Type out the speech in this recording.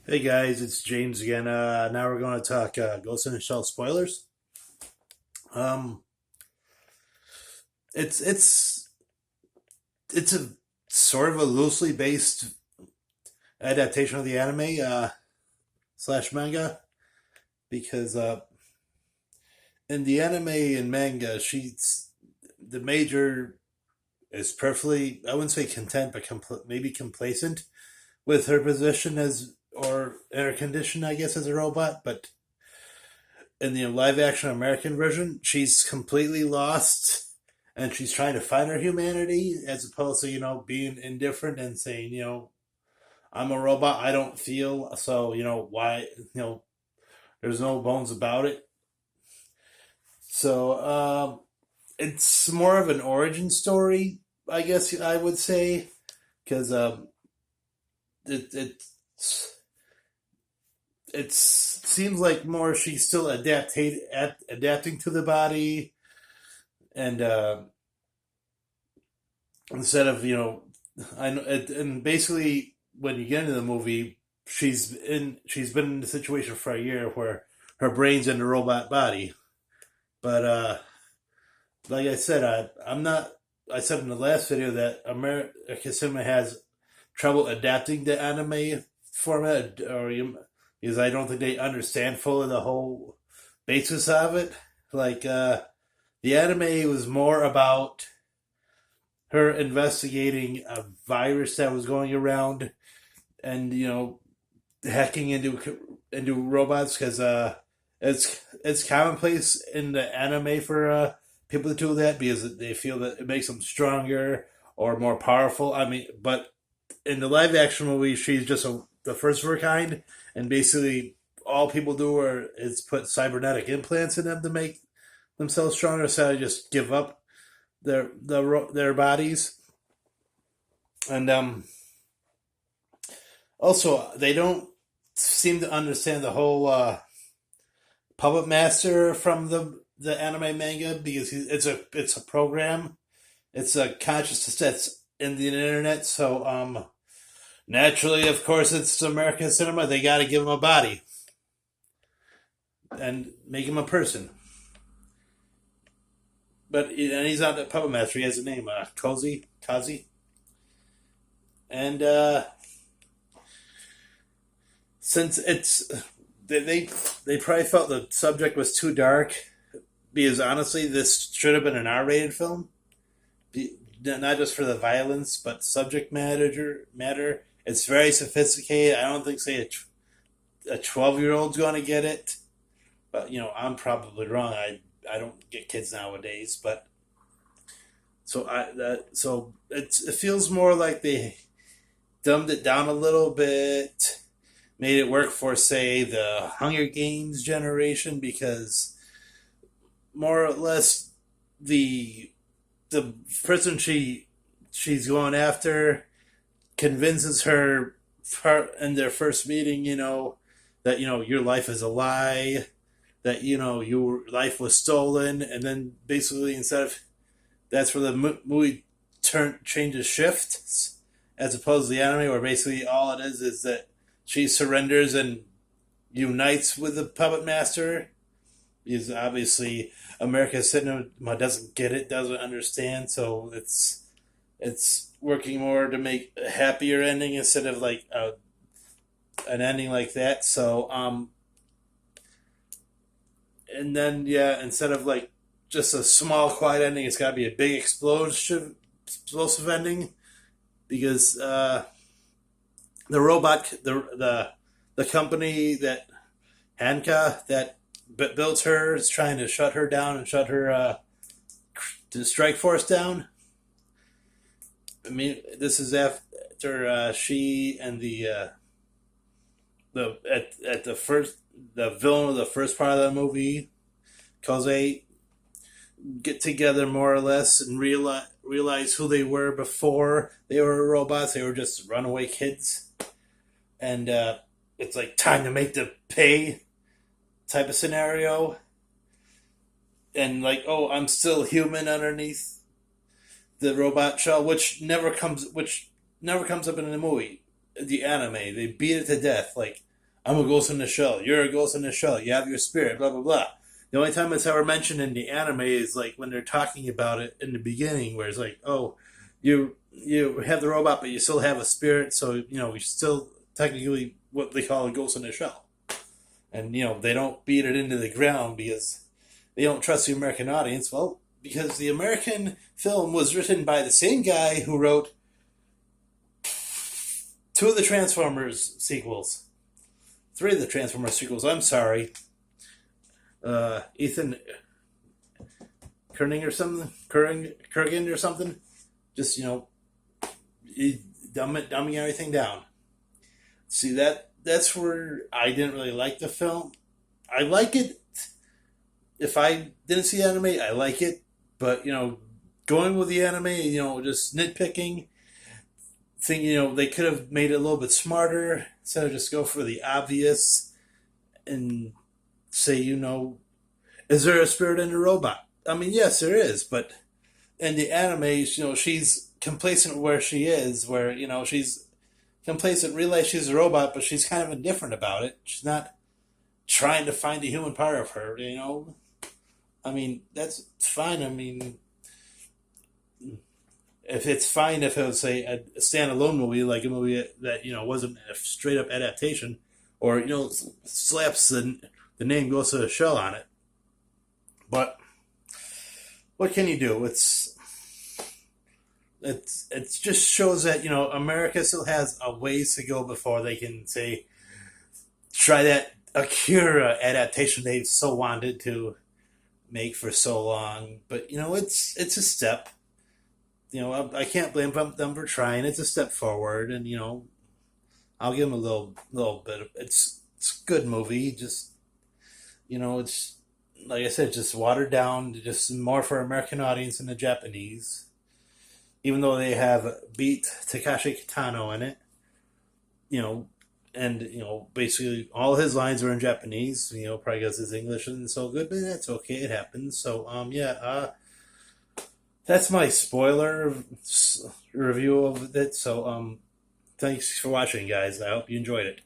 Hey guys, it's James again. Now we're going to talk Ghost in the Shell spoilers. Um, it's it's a sort of a loosely based adaptation of the anime slash manga because in the anime and manga, she's the major is perfectly, I wouldn't say content, but maybe complacent with her position as or in her condition, I guess, as a robot. But in the live action American version, she's completely lost and she's trying to find her humanity as opposed to, being indifferent and saying, I'm a robot, I don't feel, so, why, there's no bones about it. So, it's more of an origin story, I guess I would say, because it's it seems like more she's still adapting to the body and instead of I know and basically when you get into the movie she's been in the situation for a year where her brain's in the robot body, but like I said, I'm not. I said in the last video that America cinema has trouble adapting to anime format, because I don't think they understand fully the whole basis of it. Like the anime was more about her investigating a virus that was going around and hacking into robots because it's commonplace in the anime for people to do that because they feel that it makes them stronger or more powerful. I mean, but in the live action movie, she's just the first of her kind, and basically all people do is put cybernetic implants in them to make themselves stronger, so they just give up their bodies. And also they don't seem to understand the whole puppet master from the anime manga because it's a program, it's a consciousness that's in the internet. So naturally, of course, it's American cinema. They got to give him a body and make him a person. But and he's not a puppet master. He has a name, Kazi, and since they probably felt the subject was too dark because honestly, this should have been an R-rated film, not just for the violence, but subject matter. It's very sophisticated. I don't think say a 12-year-old's going to get it, but I'm probably wrong. I don't get kids nowadays, but so it feels more like they dumbed it down a little bit, made it work for say the Hunger Games generation because more or less the the person she's going after convinces her in their first meeting, that your life is a lie, that your life was stolen, and then basically instead of that's where the movie changes shifts as opposed to the anime where basically all it is that she surrenders and unites with the puppet master because obviously America's cinema doesn't get it, doesn't understand, so it's working more to make a happier ending instead of like an ending like that. So and then yeah, instead of like just a small quiet ending, it's got to be a big explosive ending because the robot the company that Hanka that built her is trying to shut her down and shut her the strike force down. I mean, this is after she and the at the first the villain of the first part of the movie, Koze, get together more or less and realize who they were before they were robots. They were just runaway kids, and it's like time to make the pay type of scenario. And like, oh, I'm still human underneath the robot shell, which never comes up in the movie, the anime. They beat it to death. Like I'm a ghost in the shell. You're a ghost in the shell. You have your spirit. Blah blah blah. The only time it's ever mentioned in the anime is like when they're talking about it in the beginning, where it's like, oh, you have the robot, but you still have a spirit, so you're still technically what they call a ghost in the shell. And they don't beat it into the ground because they don't trust the American audience. Well, because the American film was written by the same guy who wrote two of the Transformers sequels, three of the Transformers sequels. I'm sorry, Ethan Kerning or something, Kurgan or something. Just dumbing everything down. See that's where I didn't really like the film. I like it. If I didn't see anime, I like it. But going with the anime, just nitpicking, think they could have made it a little bit smarter instead of just go for the obvious and say is there a spirit in the robot? I mean, yes, there is, but in the anime, she's complacent where she is, where she's complacent, realize she's a robot, but she's kind of indifferent about it. She's not trying to find the human part of her. I mean, that's fine. I mean, if it's fine if it was say a standalone movie, like a movie that wasn't a straight up adaptation, or slaps the name Ghost of the Shell on it. But what can you do? It just shows that America still has a ways to go before they can say try that Akira adaptation they've so wanted to make for so long. But it's a step. I can't blame them for trying. It's a step forward, and I'll give them a little bit of it's a good movie. Just it's like I said, just watered down, just more for American audience than the Japanese. Even though they have beat Takashi Kitano in it, and basically all his lines are in Japanese. Probably because his English isn't so good, but that's okay. It happens. So that's my spoiler review of it. So thanks for watching, guys. I hope you enjoyed it.